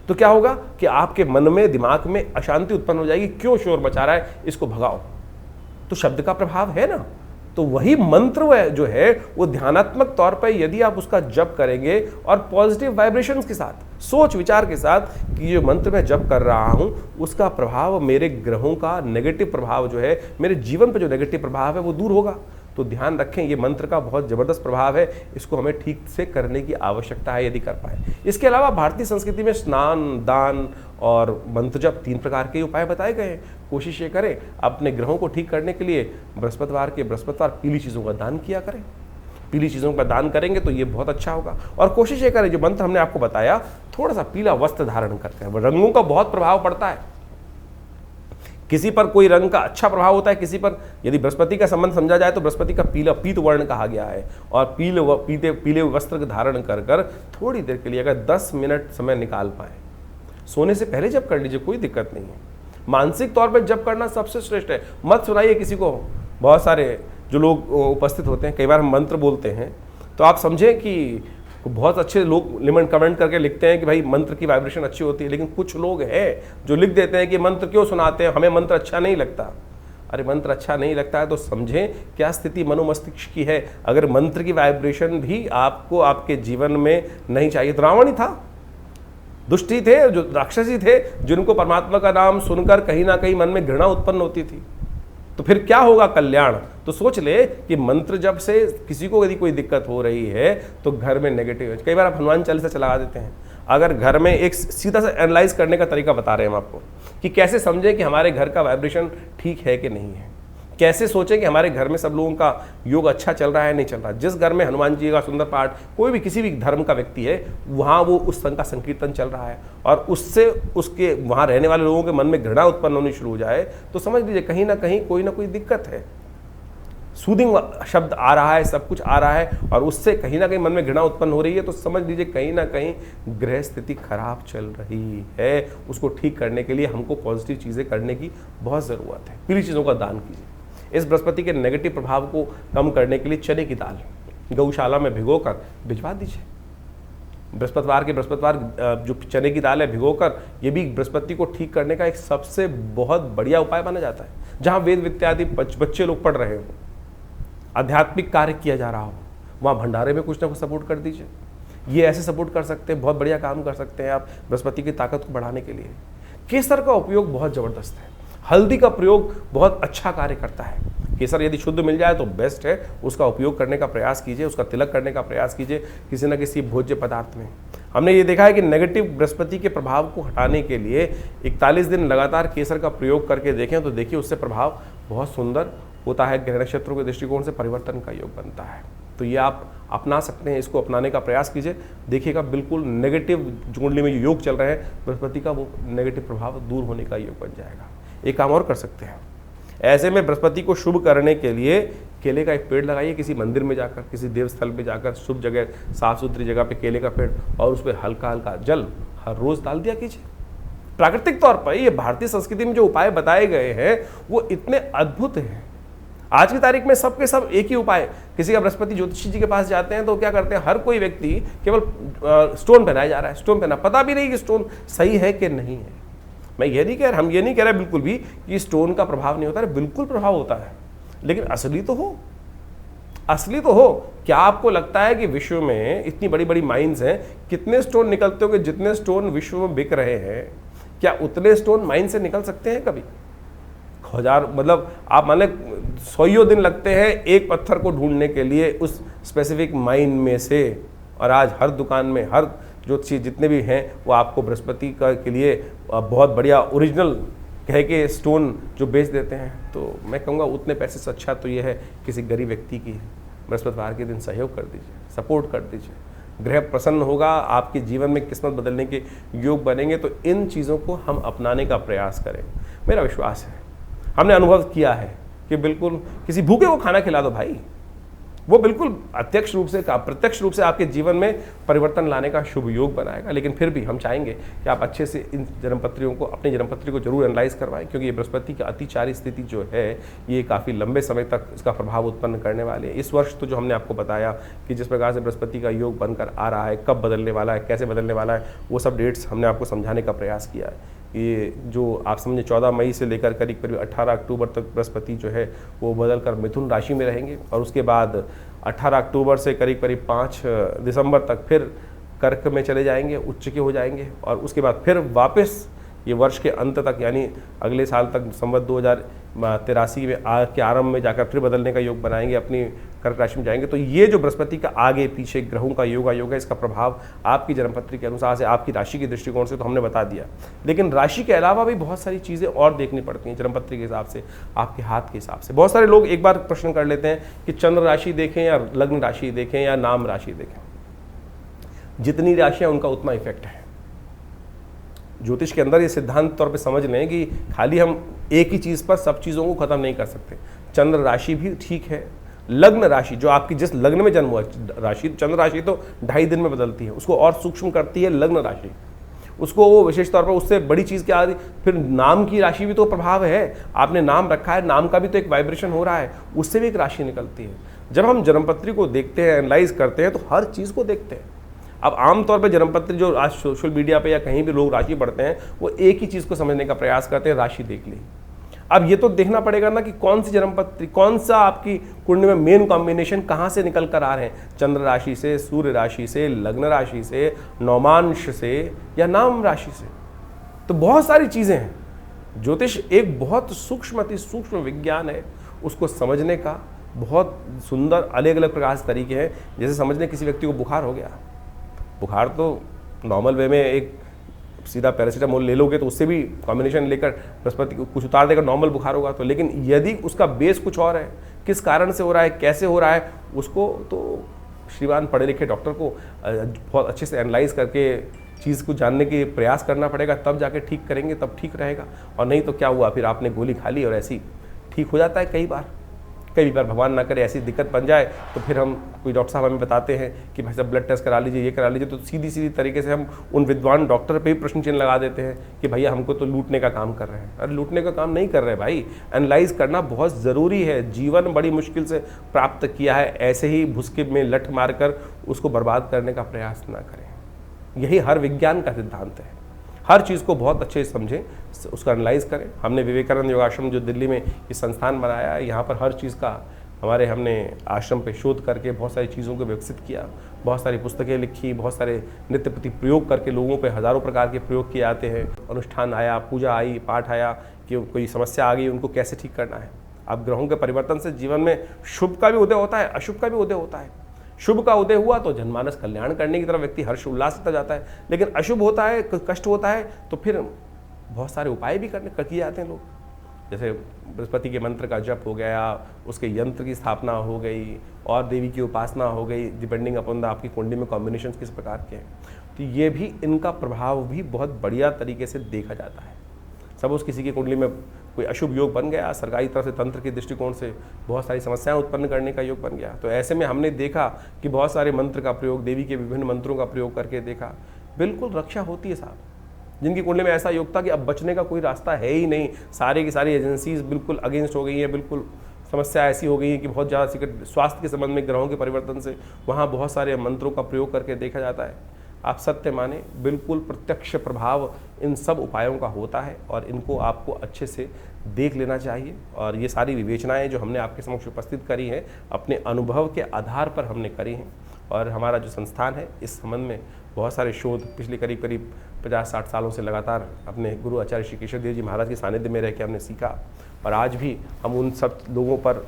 तो क्या होगा कि आपके मन में, दिमाग में अशांति उत्पन्न हो जाएगी। क्यों शोर मचा रहा है, इसको भगाओ। तो शब्द का प्रभाव है ना। तो वही मंत्र जो है वो ध्यानात्मक तौर पर यदि आप उसका जप करेंगे और पॉजिटिव वाइब्रेशंस के साथ, सोच विचार के साथ कि ये मंत्र मैं जप कर रहा हूं, उसका प्रभाव, मेरे ग्रहों का नेगेटिव प्रभाव जो है, मेरे जीवन पर जो नेगेटिव प्रभाव है वो दूर होगा। तो ध्यान रखें, ये मंत्र का बहुत ज़बरदस्त प्रभाव है। इसको हमें ठीक से करने की आवश्यकता है यदि कर पाए। इसके अलावा भारतीय संस्कृति में स्नान, दान और मंत्र जप 3 प्रकार के उपाय बताए गए हैं। कोशिश ये करें अपने ग्रहों को ठीक करने के लिए बृहस्पतिवार पीली चीज़ों का दान किया करें। पीली चीज़ों का दान करेंगे तो ये बहुत अच्छा होगा। और कोशिश ये करें, जो मंत्र हमने आपको बताया, थोड़ा सा पीला वस्त्र धारण करके, रंगों का बहुत प्रभाव पड़ता है। किसी पर कोई रंग का अच्छा प्रभाव होता है, किसी पर, यदि बृहस्पति का संबंध समझा जाए तो बृहस्पति का पीला पीत वर्ण कहा गया है। और पीले वस्त्र धारण कर कर थोड़ी देर के लिए अगर 10 मिनट समय निकाल पाए, सोने से पहले जब कर लीजिए, कोई दिक्कत नहीं है। मानसिक तौर पर जब करना सबसे श्रेष्ठ है। मत सुनाइए किसी को। बहुत सारे जो लोग उपस्थित होते हैं, कई बार हम मंत्र बोलते हैं तो आप समझें कि बहुत अच्छे लोग लिमिट कमेंट करके लिखते हैं कि भाई मंत्र की वाइब्रेशन अच्छी होती है, लेकिन कुछ लोग हैं जो लिख देते हैं कि मंत्र क्यों सुनाते हैं, हमें मंत्र अच्छा नहीं लगता। अरे मंत्र अच्छा नहीं लगता है तो समझें क्या स्थिति मनोमस्तिष्क की है। अगर मंत्र की वाइब्रेशन भी आपको आपके जीवन में नहीं चाहिए, तो रावण ही था, दुष्टी थे, जो राक्षसी थे, जिनको परमात्मा का नाम सुनकर कहीं ना कहीं मन में घृणा उत्पन्न होती थी। तो फिर क्या होगा कल्याण। तो सोच ले कि मंत्र जब से किसी को यदि कोई दिक्कत हो रही है तो घर में नेगेटिव है। कई बार आप हनुमान चालीसा चला देते हैं। अगर घर में एक सीधा सा एनालाइज करने का तरीका बता रहे हैं हम आपको कि कैसे समझें कि हमारे घर का वाइब्रेशन ठीक है कि नहीं है, कैसे सोचें कि हमारे घर में सब लोगों का योग अच्छा चल रहा है नहीं चल रहा। जिस घर में हनुमान जी का सुंदर पाठ, कोई भी किसी भी धर्म का व्यक्ति है, वहाँ वो उस संघ का संकीर्तन चल रहा है और उससे उसके वहाँ रहने वाले लोगों के मन में घृणा उत्पन्न होनी शुरू हो जाए, तो समझ लीजिए कहीं ना कोई दिक्कत है। सूदिंग शब्द आ रहा है, सब कुछ आ रहा है और उससे कहीं ना कहीं मन में घृणा उत्पन्न हो रही है, तो समझ लीजिए कहीं ना कहीं ग्रह स्थिति खराब चल रही है। उसको ठीक करने के लिए हमको पॉजिटिव चीज़ें करने की बहुत ज़रूरत है। पीली चीज़ों का दान कीजिए। इस बृहस्पति के नेगेटिव प्रभाव को कम करने के लिए चने की दाल गौशाला में भिगोकर भिजवा दीजिए। बृहस्पतिवार जो चने की दाल है भिगोकर, ये भी बृहस्पति को ठीक करने का एक सबसे बहुत बढ़िया उपाय माना जाता है। जहाँ वेद विद्यादि बच्चे लोग पढ़ रहे हो, आध्यात्मिक कार्य किया जा रहा हो, वहाँ भंडारे में कुछ ना कुछ सपोर्ट कर दीजिए। ये ऐसे सपोर्ट कर सकते हैं, बहुत बढ़िया काम कर सकते हैं आप बृहस्पति की ताकत को बढ़ाने के लिए। केसर का उपयोग बहुत ज़बरदस्त है। हल्दी का प्रयोग बहुत अच्छा कार्य करता है। केसर यदि शुद्ध मिल जाए तो बेस्ट है, उसका उपयोग करने का प्रयास कीजिए, उसका तिलक करने का प्रयास कीजिए किसी न किसी भोज्य पदार्थ में। हमने ये देखा है कि नेगेटिव बृहस्पति के प्रभाव को हटाने के लिए 41 दिन लगातार केसर का प्रयोग करके देखें तो देखिए उससे प्रभाव बहुत सुंदर होता है। ग्रह नक्षत्रों के दृष्टिकोण से परिवर्तन का योग बनता है। तो ये आप अपना सकते हैं, इसको अपनाने का प्रयास कीजिए, देखिएगा बिल्कुल नेगेटिव कुंडली में जो योग चल रहे हैं बृहस्पति का, वो नेगेटिव प्रभाव दूर होने का योग बन जाएगा। एक काम और कर सकते हैं, ऐसे में बृहस्पति को शुभ करने के लिए केले का एक पेड़ लगाइए, किसी मंदिर में जाकर, किसी देव स्थल पे जाकर, शुभ जगह, साफ सुथरी जगह पे केले का पेड़, और उस पर हल्का हल्का जल हर रोज डाल दिया कीजिए। प्राकृतिक तौर पर ये भारतीय संस्कृति में जो उपाय बताए गए हैं वो इतने अद्भुत हैं। आज की तारीख में सबके सब एक ही उपाय। किसी का बृहस्पति ज्योतिषी जी के पास जाते हैं तो क्या करते हैं, हर कोई व्यक्ति केवल स्टोन पहनाया जा रहा है, स्टोन पहना, पता भी नहीं कि स्टोन सही है कि नहीं है। मैं ये नहीं कह रहा, हम ये नहीं कह रहे बिल्कुल भी कि स्टोन का प्रभाव नहीं होता है, बिल्कुल प्रभाव होता है, लेकिन असली तो हो, असली तो हो। क्या आपको लगता है कि विश्व में इतनी बड़ी बड़ी माइंस हैं, कितने स्टोन निकलते होंगे? जितने स्टोन विश्व में बिक रहे हैं, क्या उतने स्टोन माइन से निकल सकते हैं कभी? हजार, मतलब आप मान लें 100 दिन लगते हैं एक पत्थर को ढूंढने के लिए उस स्पेसिफिक माइन में से, और आज हर दुकान में हर जो चीज़ जितने भी हैं वो आपको बृहस्पति का के लिए बहुत बढ़िया ओरिजिनल कह के स्टोन जो बेच देते हैं। तो मैं कहूँगा उतने पैसे से अच्छा तो ये है किसी गरीब व्यक्ति की बृहस्पतिवार के दिन सहयोग कर दीजिए, सपोर्ट कर दीजिए। ग्रह प्रसन्न होगा, आपके जीवन में किस्मत बदलने के योग बनेंगे। तो इन चीज़ों को हम अपनाने का प्रयास करें। मेरा विश्वास है, हमने अनुभव किया है कि बिल्कुल किसी भूखे को खाना खिला दो भाई, वो बिल्कुल प्रत्यक्ष रूप से आपके जीवन में परिवर्तन लाने का शुभ योग बनाएगा। लेकिन फिर भी हम चाहेंगे कि आप अच्छे से इन जन्मपत्रियों को, अपनी जन्मपत्री को जरूर एनालाइज करवाएं, क्योंकि ये बृहस्पति की अतिचारी स्थिति जो है ये काफ़ी लंबे समय तक इसका प्रभाव उत्पन्न करने वाले है। इस वर्ष तो जो हमने आपको बताया कि जिस प्रकार से बृहस्पति का योग बनकर आ रहा है, कब बदलने वाला है, कैसे बदलने वाला है, वो सब डेट्स हमने आपको समझाने का प्रयास किया है। ये जो आप समझे 14 मई से लेकर करीब 18 अक्टूबर तक बृहस्पति जो है वो बदल कर मिथुन राशि में रहेंगे, और उसके बाद 18 अक्टूबर से करीब 5 दिसंबर तक फिर कर्क में चले जाएंगे, उच्च के हो जाएंगे, और उसके बाद फिर वापस ये वर्ष के अंत तक यानी अगले साल तक संवत 2083 में के आरंभ में जाकर फिर बदलने का योग बनाएंगे, अपनी कर्क राशि में जाएंगे। तो ये जो बृहस्पति का आगे पीछे ग्रहों का योग है, इसका प्रभाव आपकी जन्मपत्री के अनुसार से, आपकी राशि के दृष्टिकोण से तो हमने बता दिया, लेकिन राशि के अलावा भी बहुत सारी चीज़ें और देखनी पड़ती हैं जन्मपत्री के हिसाब से, आपके हाथ के हिसाब से। बहुत सारे लोग एक बार प्रश्न कर लेते हैं कि चंद्र राशि देखें या लग्न राशि देखें या नाम राशि देखें। जितनी राशियाँ उनका उतना इफेक्ट है। ज्योतिष के अंदर ये सिद्धांत तौर पे समझ लें कि खाली हम एक ही चीज़ पर सब चीज़ों को ख़त्म नहीं कर सकते। चंद्र राशि भी ठीक है, लग्न राशि जो आपकी जिस लग्न में जन्म हुआ राशि, चंद्र राशि तो 2.5 दिन में बदलती है, उसको और सूक्ष्म करती है लग्न राशि। उसको वो विशेष तौर पर उससे बड़ी चीज़ क्या आ रही, फिर नाम की राशि भी तो प्रभाव है। आपने नाम रखा है, नाम का भी तो एक वाइब्रेशन हो रहा है, उससे भी एक राशि निकलती है। जब हम जन्मपत्री को देखते हैं, एनालाइज करते हैं, तो हर चीज़ को देखते हैं। अब आमतौर पर जन्मपत्री जो आज सोशल मीडिया पे या कहीं भी लोग राशि पढ़ते हैं, वो एक ही चीज़ को समझने का प्रयास करते हैं, राशि देख ली। अब ये तो देखना पड़ेगा ना कि कौन सी जन्मपत्री, कौन सा आपकी कुंडली में मेन कॉम्बिनेशन कहाँ से निकल कर आ रहे हैं, चंद्र राशि से, सूर्य राशि से, लग्न राशि से, नौमांश से या नाम राशि से। तो बहुत सारी चीज़ें हैं। ज्योतिष एक बहुत सूक्ष्म, अति सूक्ष्म विज्ञान है। उसको समझने का बहुत सुंदर अलग अलग प्रकार से तरीके हैं। जैसे समझने किसी व्यक्ति को बुखार हो गया, बुखार तो नॉर्मल वे में एक सीधा पैरासीटामोल ले लोगे तो उससे भी कॉम्बिनेशन लेकर बृहस्पति को कुछ उतार देगा, नॉर्मल बुखार होगा तो। लेकिन यदि उसका बेस कुछ और है, किस कारण से हो रहा है, कैसे हो रहा है, उसको तो श्रीमान पढ़े लिखे डॉक्टर को बहुत अच्छे से एनालाइज करके चीज़ को जानने के प्रयास करना पड़ेगा, तब जाके ठीक करेंगे, तब ठीक रहेगा। और नहीं तो क्या हुआ, फिर आपने गोली खा ली और ऐसी ठीक हो जाता है। कई बार भगवान ना करे ऐसी दिक्कत बन जाए तो फिर हम कोई डॉक्टर साहब हमें बताते हैं कि भाई साहब ब्लड टेस्ट करा लीजिए, ये करा लीजिए, तो सीधी तरीके से हम उन विद्वान डॉक्टर पे भी प्रश्न चिन्ह लगा देते हैं कि भैया हमको तो लूटने का काम कर रहे हैं। अरे लूटने का काम नहीं कर रहे भाई, एनालाइज करना बहुत ज़रूरी है। जीवन बड़ी मुश्किल से प्राप्त किया है, ऐसे ही भुसके में लठ मारकर उसको बर्बाद करने का प्रयास ना करें। यही हर विज्ञान का सिद्धांत है। हर चीज़ को बहुत अच्छे से समझें, उसका एनालाइज करें। हमने विवेकानंद योगाश्रम जो दिल्ली में ये संस्थान बनाया है, यहाँ पर हर चीज़ का हमने आश्रम पे शोध करके बहुत सारी चीज़ों को विकसित किया, बहुत सारी पुस्तकें लिखी, बहुत सारे नित्य प्रति प्रयोग करके लोगों पे हज़ारों प्रकार के प्रयोग किए जाते हैं। अनुष्ठान आया, पूजा आई, पाठ आया कि कोई समस्या आ गई, उनको कैसे ठीक करना है। अब ग्रहों के परिवर्तन से जीवन में शुभ का भी उदय होता है, अशुभ का भी उदय होता है। शुभ का उदय हुआ तो जनमानस कल्याण करने की तरफ व्यक्ति हर्ष उल्लास से जाता है, लेकिन अशुभ होता है, कष्ट होता है, तो फिर बहुत सारे उपाय भी किए जाते हैं लोग। जैसे बृहस्पति के मंत्र का जप हो गया, उसके यंत्र की स्थापना हो गई और देवी की उपासना हो गई, डिपेंडिंग अपॉन द आपकी कुंडली में कॉम्बिनेशन किस प्रकार के हैं। तो ये भी इनका प्रभाव भी बहुत बढ़िया तरीके से देखा जाता है। सपोज किसी की कुंडली में कोई अशुभ योग बन गया, सरकारी तरफ से तंत्र के दृष्टिकोण से बहुत सारी समस्याएं उत्पन्न करने का योग बन गया, तो ऐसे में हमने देखा कि बहुत सारे मंत्र का प्रयोग, देवी के विभिन्न मंत्रों का प्रयोग करके देखा, बिल्कुल रक्षा होती है साहब। जिनकी कुंडली में ऐसा योग था कि अब बचने का कोई रास्ता है ही नहीं, सारी की सारी एजेंसीज बिल्कुल अगेंस्ट हो गई हैं, बिल्कुल समस्या ऐसी हो गई है कि बहुत ज़्यादा स्वास्थ्य के संबंध में ग्रहों के परिवर्तन से वहाँ बहुत सारे मंत्रों का प्रयोग करके देखा जाता है। आप सत्य माने, बिल्कुल प्रत्यक्ष प्रभाव इन सब उपायों का होता है और इनको आपको अच्छे से देख लेना चाहिए। और ये सारी विवेचनाएं जो हमने आपके समक्ष उपस्थित करी हैं, अपने अनुभव के आधार पर हमने करी हैं। और हमारा जो संस्थान है इस संबंध में बहुत सारे शोध पिछले करीब 50-60 सालों से लगातार अपने गुरु आचार्य श्री केशव देव जी महाराज के सानिध्य में रह के हमने सीखा, और आज भी हम उन सब लोगों पर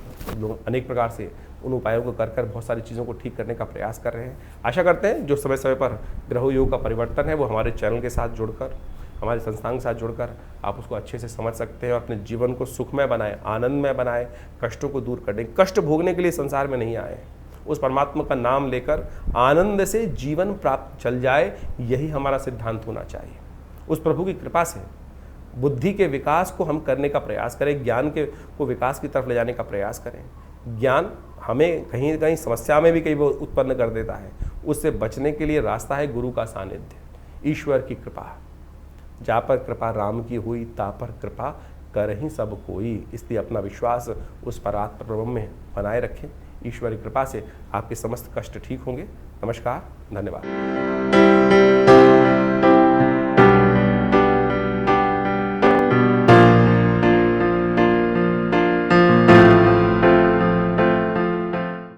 अनेक प्रकार से उन उपायों को कर बहुत सारी चीज़ों को ठीक करने का प्रयास कर रहे हैं। आशा करते हैं जो समय समय पर ग्रह योग का परिवर्तन है वो हमारे चैनल के साथ जुड़कर, हमारे संस्थान के साथ जुड़कर आप उसको अच्छे से समझ सकते हैं और अपने जीवन को सुखमय बनाएं, आनंदमय बनाएं, कष्टों को दूर कर दें। कष्ट भोगने के लिए संसार में नहीं आए, उस परमात्मा का नाम लेकर आनंद से जीवन प्राप्त चल जाए, यही हमारा सिद्धांत होना चाहिए। उस प्रभु की कृपा से बुद्धि के विकास को हम करने का प्रयास करें, ज्ञान के को विकास की तरफ ले जाने का प्रयास करें। ज्ञान हमें कहीं न कहीं समस्या में भी कई बार उत्पन्न कर देता है, उससे बचने के लिए रास्ता है गुरु का सानिध्य, ईश्वर की कृपा। जा पर कृपा राम की हुई, ता पर कृपा कर ही सब कोई। इसलिए अपना विश्वास उस परात्पर ब्रह्म में बनाए रखें। ईश्वर की कृपा से आपके समस्त कष्ट ठीक होंगे। नमस्कार, धन्यवाद।